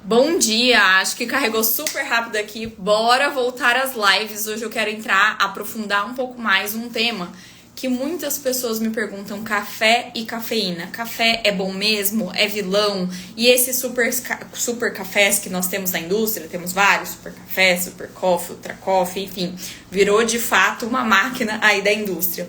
Bom dia, acho que carregou super rápido aqui. Bora voltar às lives. Hoje eu quero aprofundar um pouco mais um tema que muitas pessoas me perguntam: café e cafeína. Café é bom mesmo? É vilão? E esses super cafés que nós temos na indústria, temos vários, super café, super coffee, ultra coffee, enfim, virou de fato uma máquina aí da indústria.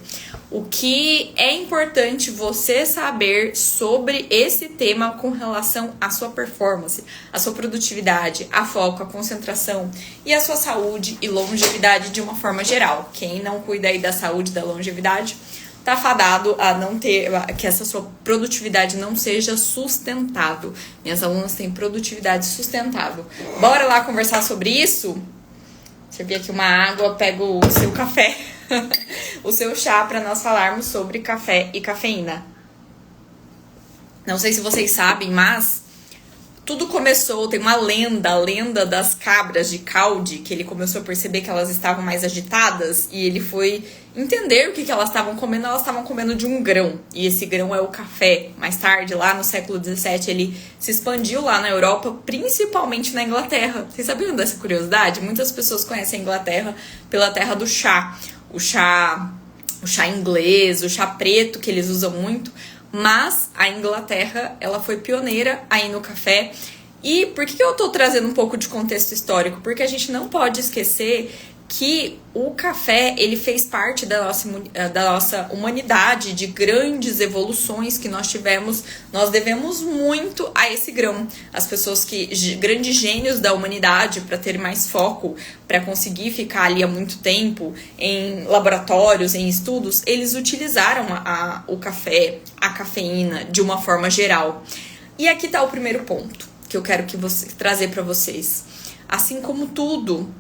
O que é importante você saber sobre esse tema com relação à sua performance, à sua produtividade, a foco, a concentração e a sua saúde e longevidade de uma forma geral. Quem não cuida aí da saúde e da longevidade tá fadado a não ter, que essa sua produtividade não seja sustentável. Minhas alunas têm produtividade sustentável. Bora lá conversar sobre isso? Servi aqui uma água, pego o seu café, o seu chá, para nós falarmos sobre café e cafeína. Não sei se vocês sabem, mas tudo começou, tem uma lenda, a lenda das cabras de Calde, que ele começou a perceber que elas estavam mais agitadas e ele foi entender o que elas estavam comendo de um grão, e esse grão é o café. Mais tarde, lá no século XVII, ele se expandiu lá na Europa, principalmente na Inglaterra. Vocês sabiam dessa curiosidade? Muitas pessoas conhecem a Inglaterra pela terra do chá. O chá inglês, o chá preto, que eles usam muito. Mas a Inglaterra, ela foi pioneira aí no café. E por que eu tô trazendo um pouco de contexto histórico? Porque a gente não pode esquecer que o café, ele fez parte da nossa humanidade, de grandes evoluções que nós tivemos. Nós devemos muito a esse grão. As pessoas grandes gênios da humanidade, para ter mais foco, para conseguir ficar ali há muito tempo em laboratórios, em estudos, eles utilizaram o café, a cafeína, de uma forma geral. E aqui tá o primeiro ponto que eu quero trazer para vocês. Assim como tudo,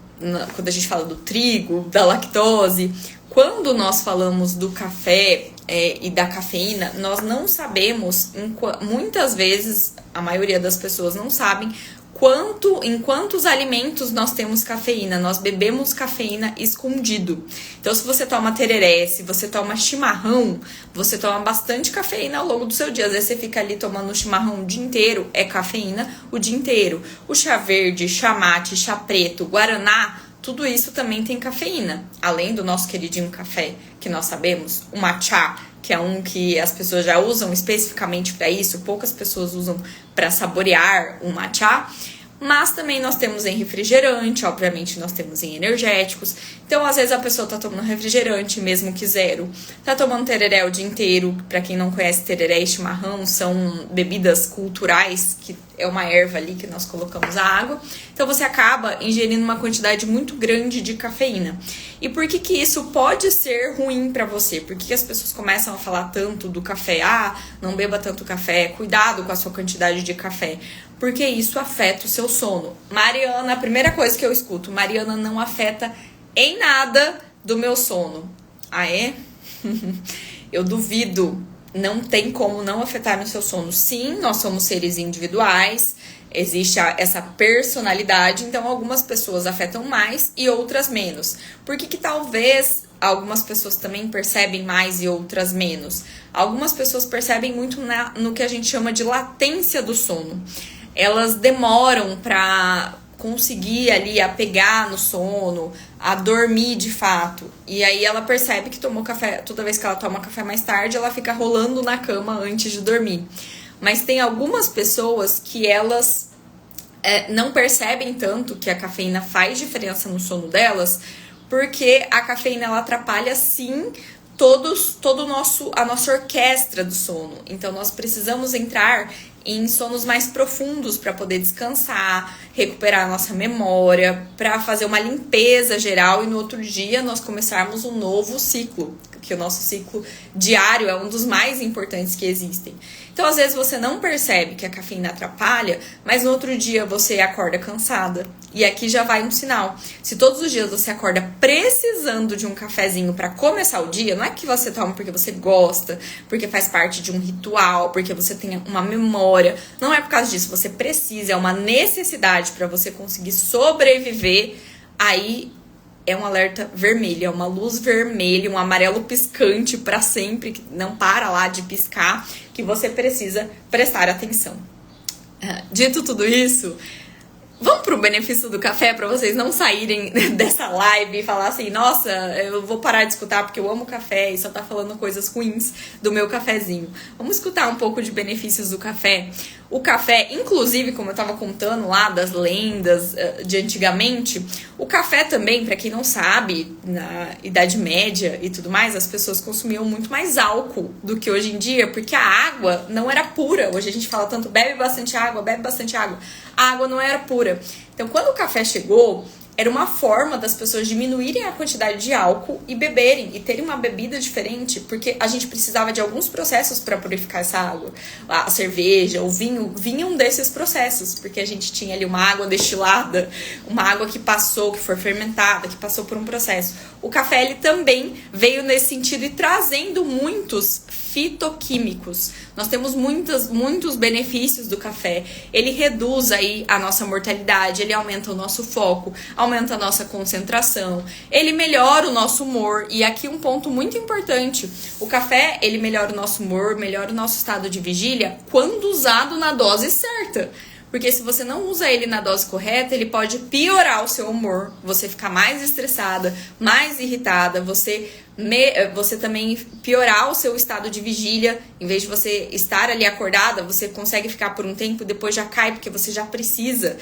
quando a gente fala do trigo, da lactose, quando nós falamos do café e da cafeína, nós não sabemos, muitas vezes, a maioria das pessoas não sabem em quantos alimentos nós temos cafeína. Nós bebemos cafeína escondido. Então, se você toma tereré, se você toma chimarrão, você toma bastante cafeína ao longo do seu dia. Às vezes você fica ali tomando chimarrão o dia inteiro, é cafeína o dia inteiro. O chá verde, chá mate, chá preto, guaraná, tudo isso também tem cafeína. Além do nosso queridinho café, que nós sabemos, o matcha, que é um que as pessoas já usam especificamente para isso, poucas pessoas usam para saborear o matcha. Mas também nós temos em refrigerante, obviamente nós temos em energéticos. Então, às vezes a pessoa tá tomando refrigerante, mesmo que zero. Tá tomando tereré o dia inteiro. Pra quem não conhece, tereré e chimarrão são bebidas culturais, que é uma erva ali que nós colocamos a água. Então, você acaba ingerindo uma quantidade muito grande de cafeína. E por que isso pode ser ruim pra você? Por que as pessoas começam a falar tanto do café? Não beba tanto café, cuidado com a sua quantidade de café. Porque isso afeta o seu sono. Mariana, a primeira coisa que eu escuto: Mariana, não afeta em nada do meu sono. Ah, é? Eu duvido. Não tem como não afetar no seu sono. Sim, nós somos seres individuais, existe essa personalidade, então algumas pessoas afetam mais e outras menos. Por que talvez algumas pessoas também percebem mais e outras menos? Algumas pessoas percebem muito no que a gente chama de latência do sono. Elas demoram para conseguir ali a pegar no sono, a dormir de fato. E aí ela percebe que tomou café, toda vez que ela toma café mais tarde, ela fica rolando na cama antes de dormir. Mas tem algumas pessoas que elas não percebem tanto que a cafeína faz diferença no sono delas, porque a cafeína ela atrapalha sim a nossa orquestra do sono. Então nós precisamos entrar em sonos mais profundos para poder descansar, recuperar a nossa memória, para fazer uma limpeza geral e no outro dia nós começarmos um novo ciclo, que o nosso ciclo diário é um dos mais importantes que existem. Então, às vezes você não percebe que a cafeína atrapalha, mas no outro dia você acorda cansada. E aqui já vai um sinal. Se todos os dias você acorda precisando de um cafezinho para começar o dia, não é que você toma porque você gosta, porque faz parte de um ritual, porque você tem uma memória. Não é por causa disso, você precisa, é uma necessidade para você conseguir sobreviver. Aí é um alerta vermelho, é uma luz vermelha, um amarelo piscante para sempre, que não para lá de piscar, que você precisa prestar atenção. Dito tudo isso, Vamos pro benefício do café para vocês não saírem dessa live e falar assim, nossa, eu vou parar de escutar porque eu amo café e só tá falando coisas ruins do meu cafezinho. Vamos escutar um pouco de benefícios do café. O café, inclusive, como eu tava contando lá das lendas de antigamente, o café também, para quem não sabe, na Idade Média e tudo mais, as pessoas consumiam muito mais álcool do que hoje em dia, porque a água não era pura. Hoje a gente fala tanto, bebe bastante água, bebe bastante água. A água não era pura. Então, quando o café chegou, era uma forma das pessoas diminuírem a quantidade de álcool e beberem, e terem uma bebida diferente, porque a gente precisava de alguns processos para purificar essa água. A cerveja, o vinho, vinham desses processos, porque a gente tinha ali uma água destilada, uma água que passou, que foi fermentada, que passou por um processo. O café, ele também veio nesse sentido e trazendo muitos fitoquímicos. Nós temos muitos benefícios do café. Ele reduz aí a nossa mortalidade, ele aumenta o nosso foco, aumenta a nossa concentração, ele melhora o nosso humor. E aqui um ponto muito importante, o café, ele melhora o nosso humor, melhora o nosso estado de vigília quando usado na dose certa. Porque se você não usa ele na dose correta, ele pode piorar o seu humor, você ficar mais estressada, mais irritada, você também piorar o seu estado de vigília. Em vez de você estar ali acordada, você consegue ficar por um tempo e depois já cai, porque você já precisa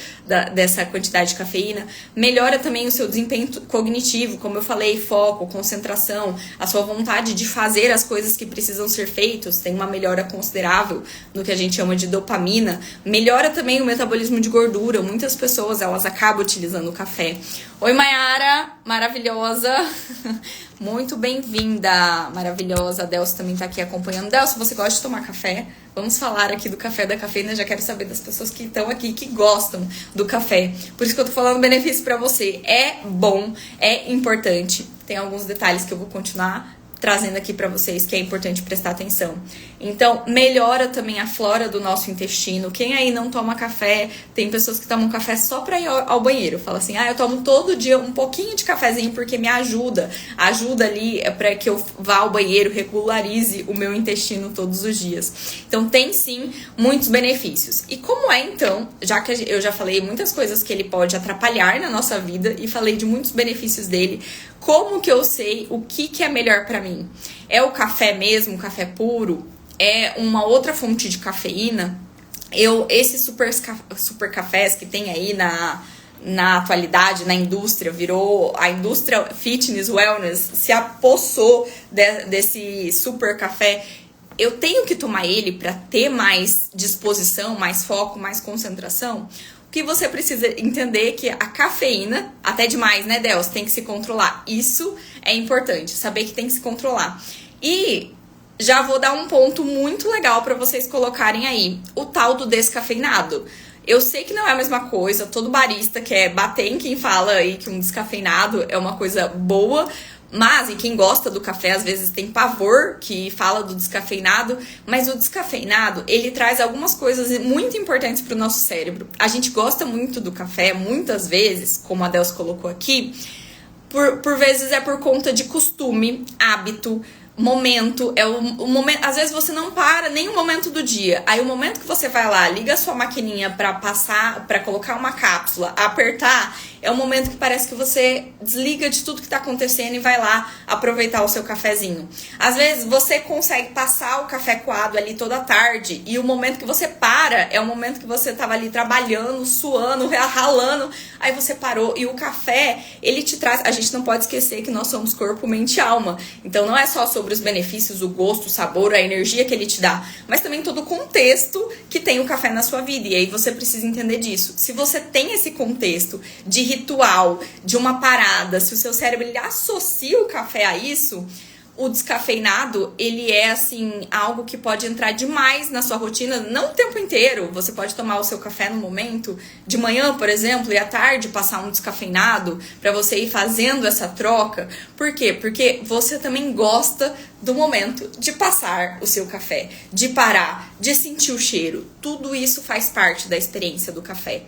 dessa quantidade de cafeína. Melhora também o seu desempenho cognitivo, como eu falei, foco, concentração, a sua vontade de fazer as coisas que precisam ser feitas. Tem uma melhora considerável no que a gente chama de dopamina. Melhora também o metabolismo de gordura. Muitas pessoas, elas acabam utilizando o café. Oi, Mayara, maravilhosa. Muito bem-vinda, maravilhosa. A Delcio também tá aqui acompanhando. Delcio, você gosta de tomar café? Vamos falar aqui do café da cafeína. Já quero saber das pessoas que estão aqui, que gostam do café. Por isso que eu tô falando benefício pra você. É bom, é importante. Tem alguns detalhes que eu vou continuar trazendo aqui pra vocês, que é importante prestar atenção. Então, melhora também a flora do nosso intestino. Quem aí não toma café, tem pessoas que tomam café só pra ir ao banheiro. Fala assim, eu tomo todo dia um pouquinho de cafezinho porque me ajuda ali pra que eu vá ao banheiro, regularize o meu intestino todos os dias. Então, tem sim muitos benefícios. E como é então, já que eu já falei muitas coisas que ele pode atrapalhar na nossa vida e falei de muitos benefícios dele, como que eu sei o que é melhor pra mim? É o café mesmo, o café puro? É uma outra fonte de cafeína? Esses super cafés que tem aí na atualidade, na indústria, virou a indústria fitness, wellness, se apossou desse super café. Eu tenho que tomar ele para ter mais disposição, mais foco, mais concentração? Que você precisa entender que a cafeína, até demais, né, Delcio, tem que se controlar. Isso é importante, saber que tem que se controlar. E já vou dar um ponto muito legal para vocês colocarem aí, o tal do descafeinado. Eu sei que não é a mesma coisa, todo barista quer bater em quem fala aí que um descafeinado é uma coisa boa, mas, e quem gosta do café, às vezes tem pavor que fala do descafeinado, mas o descafeinado, ele traz algumas coisas muito importantes para o nosso cérebro. A gente gosta muito do café, muitas vezes, como a Delcio colocou aqui, por vezes é por conta de costume, hábito, momento, o momento, às vezes você não para nem o momento do dia. Aí o momento que você vai lá, liga a sua maquininha para colocar uma cápsula, apertar, é um momento que parece que você desliga de tudo que tá acontecendo e vai lá aproveitar o seu cafezinho. Às vezes você consegue passar o café coado ali toda a tarde e o momento que você para é o momento que você tava ali trabalhando, suando, ralando, aí você parou. E o café, ele te traz, a gente não pode esquecer que nós somos corpo, mente e alma. Então não é só sobre os benefícios, o gosto, o sabor, a energia que ele te dá, mas também todo o contexto que tem o café na sua vida. E aí você precisa entender disso. Se você tem esse contexto de ritual, de uma parada, se o seu cérebro ele associa o café a isso, o descafeinado, ele é assim, algo que pode entrar demais na sua rotina, não o tempo inteiro. Você pode tomar o seu café no momento, de manhã, por exemplo, e à tarde passar um descafeinado para você ir fazendo essa troca. Por quê? Porque você também gosta do momento de passar o seu café, de parar, de sentir o cheiro. Tudo isso faz parte da experiência do café.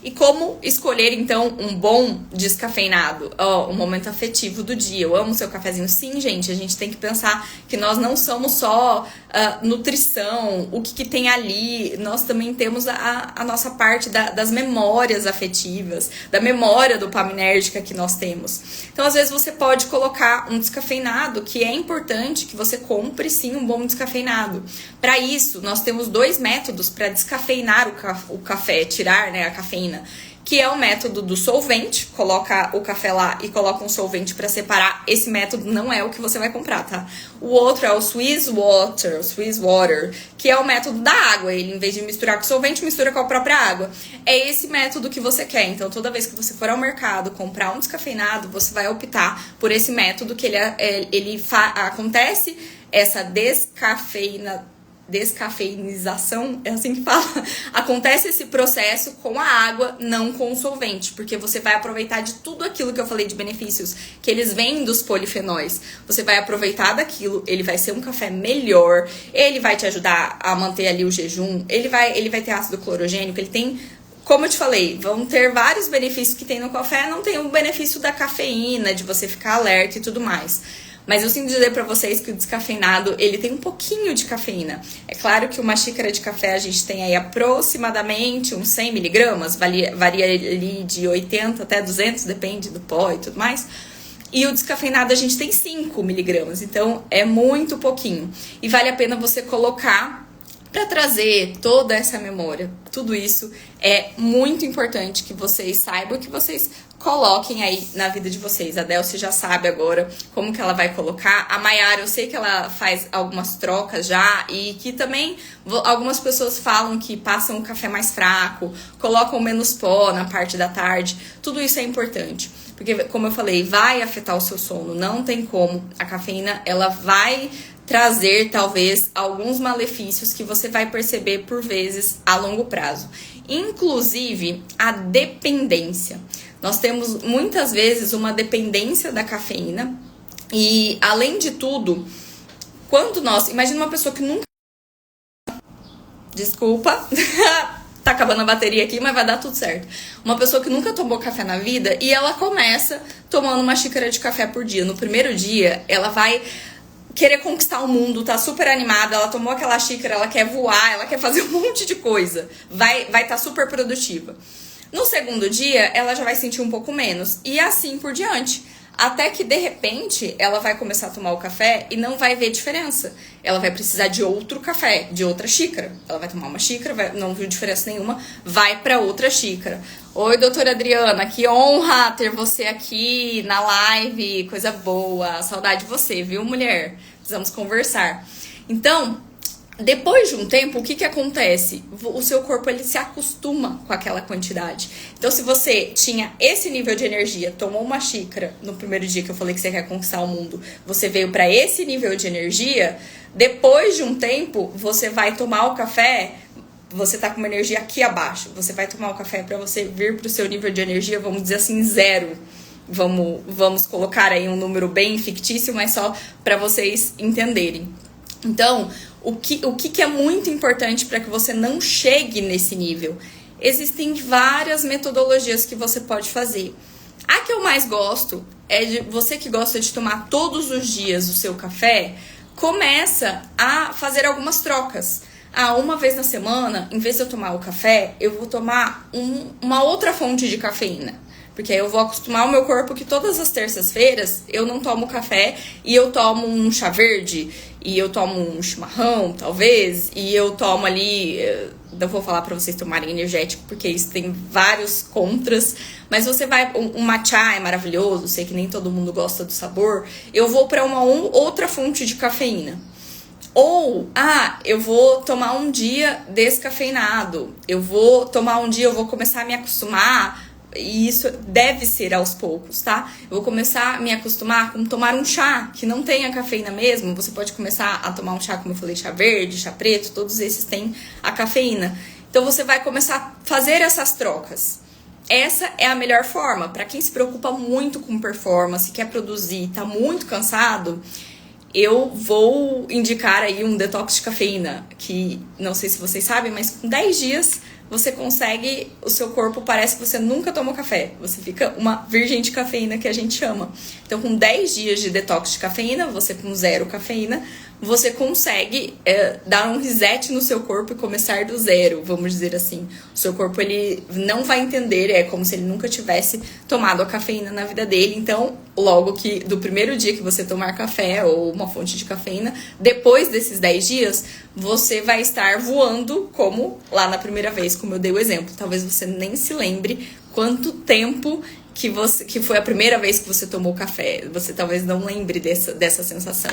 E como escolher, então, um bom descafeinado? Um momento afetivo do dia. Eu amo seu cafezinho. Sim, gente, a gente tem que pensar que nós não somos só nutrição, o que tem ali. Nós também temos a nossa parte das memórias afetivas, da memória dopaminérgica que nós temos. Então, às vezes, você pode colocar um descafeinado, que é importante que você compre, sim, um bom descafeinado. Para isso, nós temos 2 métodos para descafeinar o café, tirar, né, a cafeína, que é o método do solvente, coloca o café lá e coloca um solvente para separar. Esse método não é o que você vai comprar, tá? O outro é o Swiss Water, que é o método da água. Ele, em vez de misturar com solvente, mistura com a própria água. É esse método que você quer. Então, toda vez que você for ao mercado comprar um descafeinado, você vai optar por esse método que acontece essa descafeinização, é assim que fala. Acontece esse processo com a água, não com o solvente, porque você vai aproveitar de tudo aquilo que eu falei de benefícios, que eles vêm dos polifenóis. Você vai aproveitar daquilo, ele vai ser um café melhor, ele vai te ajudar a manter ali o jejum, ele vai ter ácido clorogênico, ele tem, como eu te falei, vão ter vários benefícios que tem no café, não tem o benefício da cafeína, de você ficar alerta e tudo mais. Mas eu sinto dizer pra vocês que o descafeinado, ele tem um pouquinho de cafeína. É claro que uma xícara de café a gente tem aí aproximadamente uns 100 miligramas, varia ali de 80 até 200, depende do pó e tudo mais. E o descafeinado a gente tem 5 miligramas, então é muito pouquinho. E vale a pena você colocar para trazer toda essa memória. Tudo isso é muito importante que vocês saibam, que vocês coloquem aí na vida de vocês. A Delcy já sabe agora como que ela vai colocar. A Mayara, eu sei que ela faz algumas trocas já e que também algumas pessoas falam que passam o café mais fraco, colocam menos pó na parte da tarde. Tudo isso é importante, porque, como eu falei, vai afetar o seu sono. Não tem como. A cafeína, ela vai trazer, talvez, alguns malefícios que você vai perceber, por vezes, a longo prazo. Inclusive, a dependência. Nós temos, muitas vezes, uma dependência da cafeína. E, além de tudo, quando nós... Imagina uma pessoa que nunca... Desculpa... Tá acabando a bateria aqui, mas vai dar tudo certo. Uma pessoa que nunca tomou café na vida e ela começa tomando uma xícara de café por dia. No primeiro dia, ela vai querer conquistar o mundo, tá super animada, ela tomou aquela xícara, ela quer voar, ela quer fazer um monte de coisa. Vai tá super produtiva. No segundo dia, ela já vai sentir um pouco menos. E assim por diante. Até que, de repente, ela vai começar a tomar o café e não vai ver diferença. Ela vai precisar de outro café, de outra xícara. Ela vai tomar uma xícara, não viu diferença nenhuma, vai para outra xícara. Oi, doutora Adriana, que honra ter você aqui na live. Coisa boa, saudade de você, viu, mulher? Precisamos conversar. Então... depois de um tempo, o que acontece? O seu corpo, ele se acostuma com aquela quantidade. Então, se você tinha esse nível de energia, tomou uma xícara no primeiro dia que eu falei que você quer conquistar o mundo, você veio para esse nível de energia, depois de um tempo, você vai tomar o café, você tá com uma energia aqui abaixo, você vai tomar o café para você vir pro seu nível de energia, vamos dizer assim, 0. Vamos colocar aí um número bem fictício, mas só para vocês entenderem. Então, o que é muito importante para que você não chegue nesse nível? Existem várias metodologias que você pode fazer. A que eu mais gosto é de você que gosta de tomar todos os dias o seu café, começa a fazer algumas trocas. Uma vez na semana, em vez de eu tomar o café, eu vou tomar uma outra fonte de cafeína. Porque aí eu vou acostumar o meu corpo que todas as terças-feiras eu não tomo café e eu tomo um chá verde, e eu tomo um chimarrão, talvez, e eu tomo ali... Não vou falar pra vocês tomarem energético, porque isso tem vários contras, mas você vai... Um matcha é maravilhoso, sei que nem todo mundo gosta do sabor. Eu vou pra uma outra fonte de cafeína. Ou, eu vou tomar um dia descafeinado. Eu vou tomar um dia, eu vou começar a me acostumar... E isso deve ser aos poucos, tá? Eu vou começar a me acostumar com tomar um chá que não tenha cafeína mesmo. Você pode começar a tomar um chá, como eu falei, chá verde, chá preto, todos esses têm a cafeína. Então você vai começar a fazer essas trocas. Essa é a melhor forma. Para quem se preocupa muito com performance, quer produzir, tá muito cansado, eu vou indicar aí um detox de cafeína, que não sei se vocês sabem, mas com 10 dias você consegue, o seu corpo parece que você nunca tomou café. Você fica uma virgem de cafeína, que a gente chama. Então, com 10 dias de detox de cafeína, você com 0 cafeína, você consegue dar um reset no seu corpo e começar do zero, vamos dizer assim. O seu corpo, ele não vai entender, é como se ele nunca tivesse tomado a cafeína na vida dele. Então, logo que do primeiro dia que você tomar café ou uma fonte de cafeína, depois desses 10 dias, você vai estar voando como lá na primeira vez, como eu dei o exemplo. Talvez você nem se lembre quanto tempo que foi a primeira vez que você tomou café. Você talvez não lembre dessa sensação.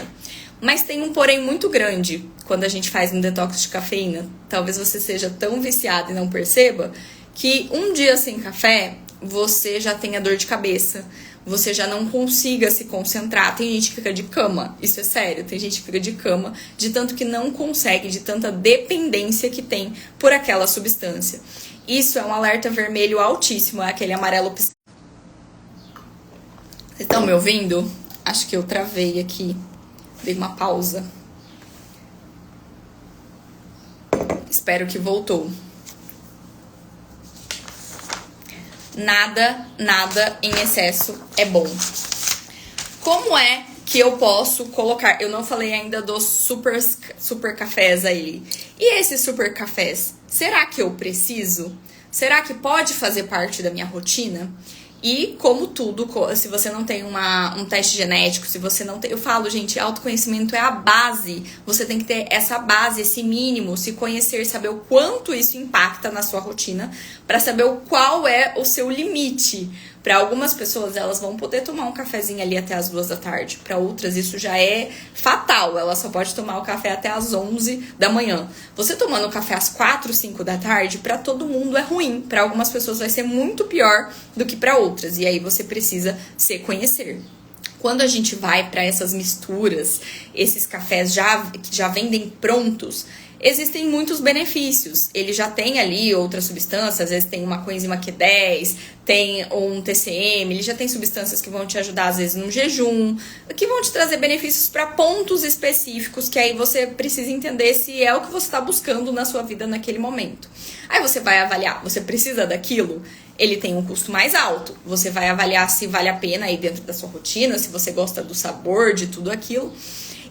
Mas tem um porém muito grande quando a gente faz um detox de cafeína. Talvez você seja tão viciado e não perceba que um dia sem café, você já tenha dor de cabeça. Você já não consiga se concentrar. Tem gente que fica de cama, isso é sério. Tem gente que fica de cama de tanto que não consegue, de tanta dependência que tem por aquela substância. Isso é um alerta vermelho altíssimo, é aquele amarelo piscando. Vocês estão me ouvindo? Acho que eu travei aqui. Dei uma pausa. Espero que voltou. Nada em excesso é bom. Como é que eu posso colocar? Eu não falei ainda dos super cafés aí. E esses super cafés, será que eu preciso? Será que pode fazer parte da minha rotina? E como tudo, se você não tem um teste genético, se você não tem... Eu falo, gente, autoconhecimento é a base. Você tem que ter essa base, esse mínimo, se conhecer, saber o quanto isso impacta na sua rotina, para saber qual é o seu limite. Para algumas pessoas, elas vão poder tomar um cafezinho ali até as 2 da tarde. Para outras, isso já é fatal. Ela só pode tomar o café até as 11 da manhã. Você tomando o café às 4, 5 da tarde, para todo mundo é ruim. Para algumas pessoas vai ser muito pior do que para outras. E aí você precisa se conhecer. Quando a gente vai para essas misturas, esses cafés que já vendem prontos, existem muitos benefícios. Ele já tem ali outras substâncias, às vezes tem uma coenzima Q10, tem um TCM, ele já tem substâncias que vão te ajudar, às vezes, no jejum, que vão te trazer benefícios para pontos específicos, que aí você precisa entender se é o que você está buscando na sua vida naquele momento. Aí você vai avaliar, você precisa daquilo? Ele tem um custo mais alto. Você vai avaliar se vale a pena aí dentro da sua rotina, se você gosta do sabor, de tudo aquilo.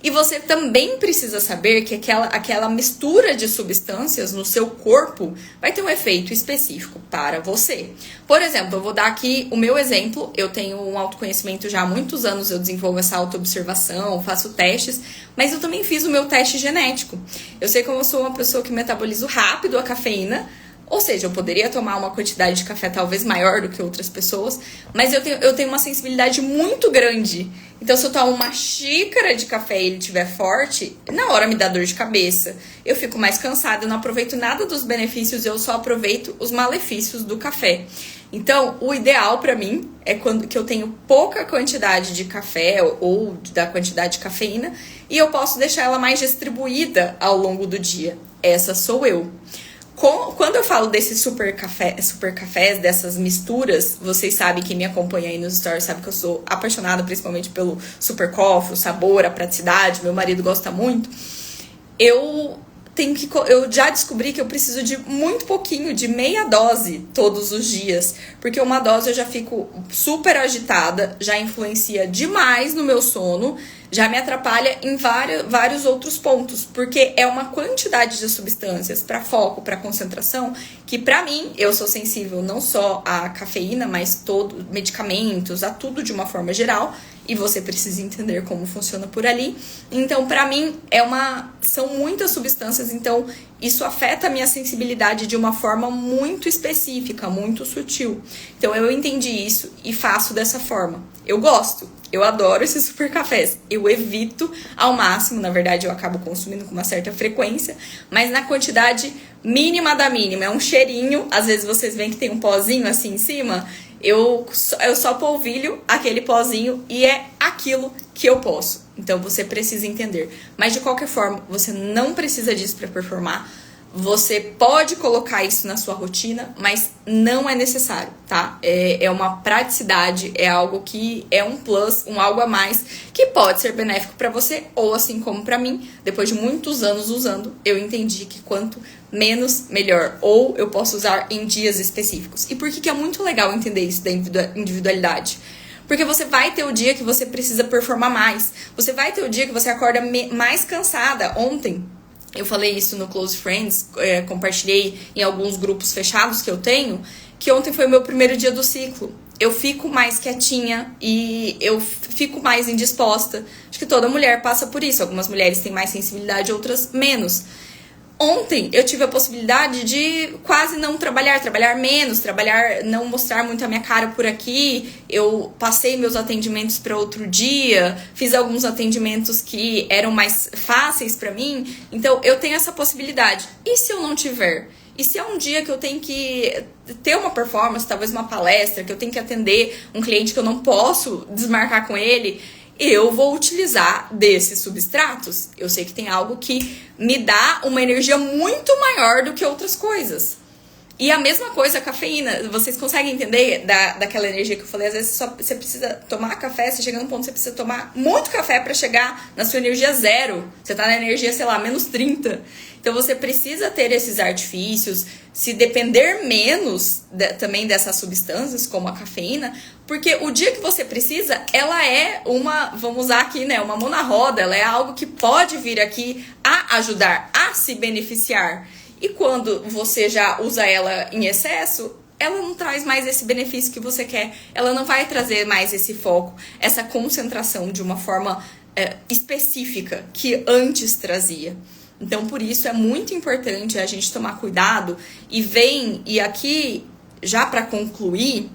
E você também precisa saber que aquela mistura de substâncias no seu corpo vai ter um efeito específico para você. Por exemplo, eu vou dar aqui o meu exemplo. Eu tenho um autoconhecimento já há muitos anos, eu desenvolvo essa autoobservação, faço testes, mas eu também fiz o meu teste genético. Eu sei como eu sou uma pessoa que metabolizo rápido a cafeína, ou seja, eu poderia tomar uma quantidade de café talvez maior do que outras pessoas, mas eu tenho uma sensibilidade muito grande. Então, se eu tomo uma xícara de café e ele estiver forte, na hora me dá dor de cabeça. Eu fico mais cansada, eu não aproveito nada dos benefícios, eu só aproveito os malefícios do café. Então, o ideal pra mim é quando que eu tenho pouca quantidade de café ou da quantidade de cafeína e eu posso deixar ela mais distribuída ao longo do dia. Essa sou eu. Quando eu falo desses super cafés, dessas misturas, vocês sabem, quem me acompanha aí nos stories sabe que eu sou apaixonada principalmente pelo super coffee, o sabor, a praticidade, meu marido gosta muito. Eu já descobri que eu preciso de muito pouquinho, de meia dose todos os dias, porque uma dose eu já fico super agitada, já influencia demais no meu sono, já me atrapalha em vários outros pontos, porque é uma quantidade de substâncias para foco, para concentração, que pra mim, eu sou sensível não só à cafeína, mas medicamentos, a tudo de uma forma geral, e você precisa entender como funciona por ali. Então, pra mim, são muitas substâncias, então isso afeta a minha sensibilidade de uma forma muito específica, muito sutil. Então, eu entendi isso e faço dessa forma. Eu gosto, eu adoro esses super cafés. Eu evito ao máximo, na verdade, eu acabo consumindo com uma certa frequência, mas na quantidade mínima da mínima. É um cheirinho, às vezes vocês veem que tem um pozinho assim em cima. Eu só polvilho aquele pozinho e é aquilo que eu posso. Então você precisa entender. Mas de qualquer forma, você não precisa disso para performar. Você pode colocar isso na sua rotina, mas não é necessário, tá? É uma praticidade, é algo que é um plus, um algo a mais, que pode ser benéfico pra você, ou assim como pra mim, depois de muitos anos usando, eu entendi que quanto menos, melhor. Ou eu posso usar em dias específicos. E por que é muito legal entender isso da individualidade? Porque você vai ter o dia que você precisa performar mais. Você vai ter o dia que você acorda mais cansada. Ontem, eu falei isso no Close Friends, compartilhei em alguns grupos fechados que eu tenho, que ontem foi o meu primeiro dia do ciclo. Eu fico mais quietinha e eu fico mais indisposta. Acho que toda mulher passa por isso. Algumas mulheres têm mais sensibilidade, outras menos. Ontem eu tive a possibilidade de quase não trabalhar menos, não mostrar muito a minha cara por aqui. Eu passei meus atendimentos para outro dia, fiz alguns atendimentos que eram mais fáceis para mim. Então eu tenho essa possibilidade. E se eu não tiver? E se é um dia que eu tenho que ter uma performance, talvez uma palestra, que eu tenho que atender um cliente que eu não posso desmarcar com ele, eu vou utilizar desses substratos. Eu sei que tem algo que me dá uma energia muito maior do que outras coisas. E a mesma coisa a cafeína. Vocês conseguem entender daquela energia que eu falei? Às vezes você precisa tomar café, você chega num ponto que você precisa tomar muito café para chegar na sua energia zero. Você tá na energia, sei lá, menos 30. Então você precisa ter esses artifícios, se depender menos também dessas substâncias, como a cafeína, porque o dia que você precisa, ela é vamos usar aqui, né, uma mão na roda, ela é algo que pode vir aqui a ajudar, a se beneficiar. E quando você já usa ela em excesso, ela não traz mais esse benefício que você quer, ela não vai trazer mais esse foco, essa concentração de uma forma específica que antes trazia. Então, por isso, é muito importante a gente tomar cuidado e aqui, já para concluir,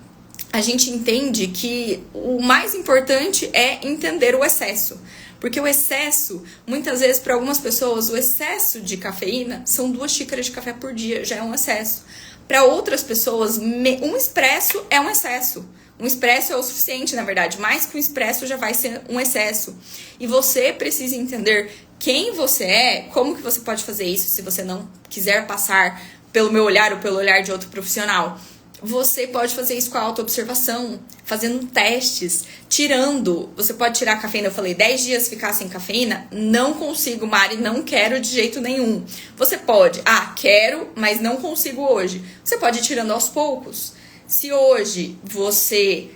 a gente entende que o mais importante é entender o excesso. Porque o excesso, muitas vezes, para algumas pessoas, o excesso de cafeína são 2 xícaras de café por dia, já é um excesso. Para outras pessoas, um expresso é um excesso. Um expresso é o suficiente, na verdade, mais que um expresso já vai ser um excesso. E você precisa entender quem você é, como que você pode fazer isso se você não quiser passar pelo meu olhar ou pelo olhar de outro profissional. Você pode fazer isso com a autoobservação, fazendo testes, tirando. Você pode tirar a cafeína, eu falei 10 dias ficar sem cafeína? Não consigo, Mari, não quero de jeito nenhum. Você pode, quero, mas não consigo hoje. Você pode ir tirando aos poucos. Se hoje você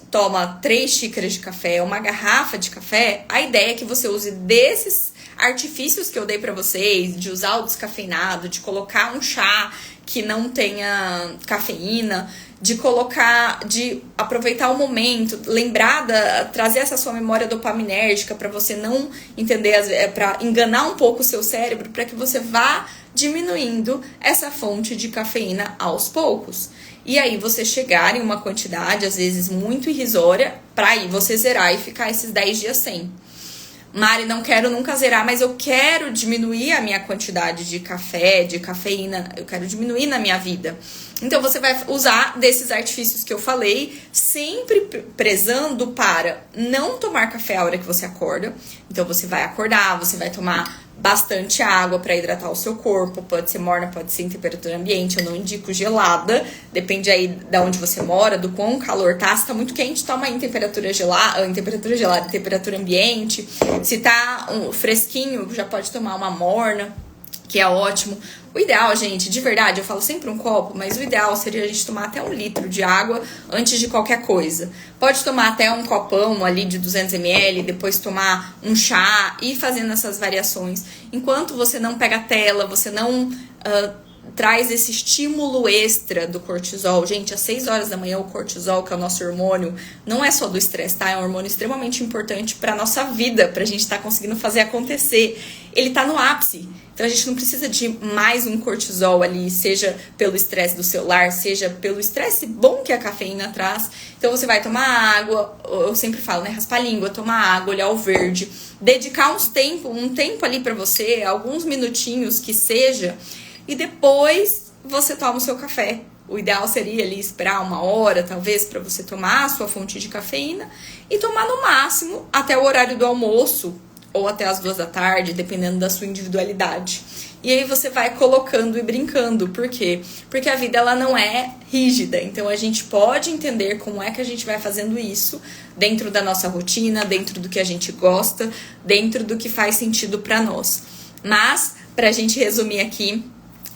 toma 3 xícaras de café, uma garrafa de café, a ideia é que você use desses artifícios que eu dei pra vocês, de usar o descafeinado, de colocar um chá que não tenha cafeína, de aproveitar o momento, trazer essa sua memória dopaminérgica para você não entender, para enganar um pouco o seu cérebro, para que você vá diminuindo essa fonte de cafeína aos poucos. E aí você chegar em uma quantidade, às vezes, muito irrisória, para aí você zerar e ficar esses 10 dias sem. Mari, não quero nunca zerar, mas eu quero diminuir a minha quantidade de café, de cafeína, eu quero diminuir na minha vida. Então, você vai usar desses artifícios que eu falei, sempre prezando para não tomar café a hora que você acorda. Então, você vai acordar, você vai tomar bastante água para hidratar o seu corpo, pode ser morna, pode ser em temperatura ambiente, eu não indico gelada, depende aí de onde você mora, do quão calor tá, se tá muito quente, toma aí em temperatura gelada, em temperatura ambiente, se tá fresquinho, já pode tomar uma morna, que é ótimo. O ideal, gente, de verdade, eu falo sempre um copo, mas o ideal seria a gente tomar até 1 litro de água antes de qualquer coisa. Pode tomar até um copão ali de 200 ml, depois tomar um chá e ir fazendo essas variações. Enquanto você não pega a tela, você não traz esse estímulo extra do cortisol. Gente, às 6 horas da manhã o cortisol, que é o nosso hormônio, não é só do estresse, tá? É um hormônio extremamente importante pra nossa vida, pra gente estar conseguindo fazer acontecer. Ele tá no ápice. Então, a gente não precisa de mais um cortisol ali, seja pelo estresse do celular, seja pelo estresse bom que a cafeína traz. Então, você vai tomar água, eu sempre falo, né? Raspar a língua, tomar água, olhar o verde. Dedicar um tempo ali pra você, alguns minutinhos que seja, e depois você toma o seu café. O ideal seria ali esperar 1 hora, talvez, pra você tomar a sua fonte de cafeína e tomar no máximo até o horário do almoço, ou até as 2 da tarde, dependendo da sua individualidade. E aí você vai colocando e brincando. Por quê? Porque a vida ela não é rígida. Então a gente pode entender como é que a gente vai fazendo isso dentro da nossa rotina, dentro do que a gente gosta, dentro do que faz sentido para nós. Mas, pra gente resumir aqui,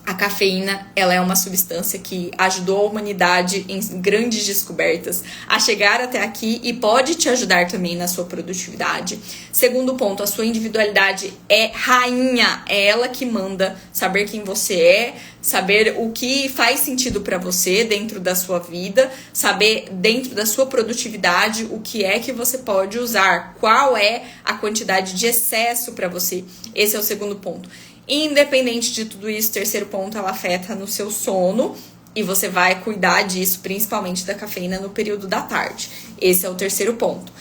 a cafeína, ela é uma substância que ajudou a humanidade em grandes descobertas a chegar até aqui e pode te ajudar também na sua produtividade. Segundo ponto, a sua individualidade é rainha, é ela que manda saber quem você é, saber o que faz sentido para você dentro da sua vida, saber dentro da sua produtividade o que é que você pode usar, qual é a quantidade de excesso para você. Esse é o segundo ponto. Independente de tudo isso, terceiro ponto, ela afeta no seu sono e você vai cuidar disso, principalmente da cafeína, no período da tarde. Esse é o terceiro ponto.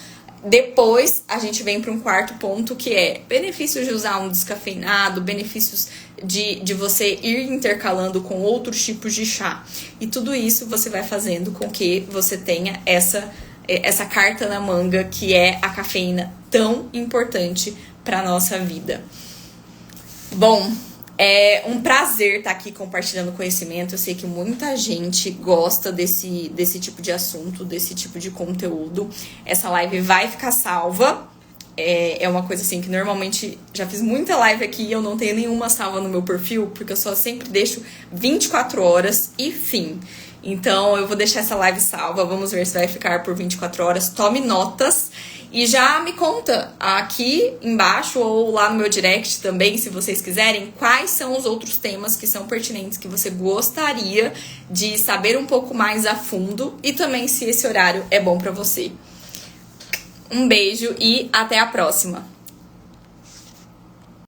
Depois, a gente vem para um quarto ponto, que é benefícios de usar um descafeinado, benefícios de você ir intercalando com outros tipos de chá. E tudo isso você vai fazendo com que você tenha essa carta na manga, que é a cafeína tão importante para a nossa vida. Bom, é um prazer estar aqui compartilhando conhecimento. Eu sei que muita gente gosta desse tipo de assunto, desse tipo de conteúdo. Essa live vai ficar salva. É uma coisa assim que normalmente já fiz muita live aqui e eu não tenho nenhuma salva no meu perfil, porque eu só sempre deixo 24 horas e fim. Então eu vou deixar essa live salva, vamos ver se vai ficar por 24 horas. Tome notas. E já me conta aqui embaixo ou lá no meu direct também, se vocês quiserem, quais são os outros temas que são pertinentes, que você gostaria de saber um pouco mais a fundo e também se esse horário é bom pra você. Um beijo e até a próxima!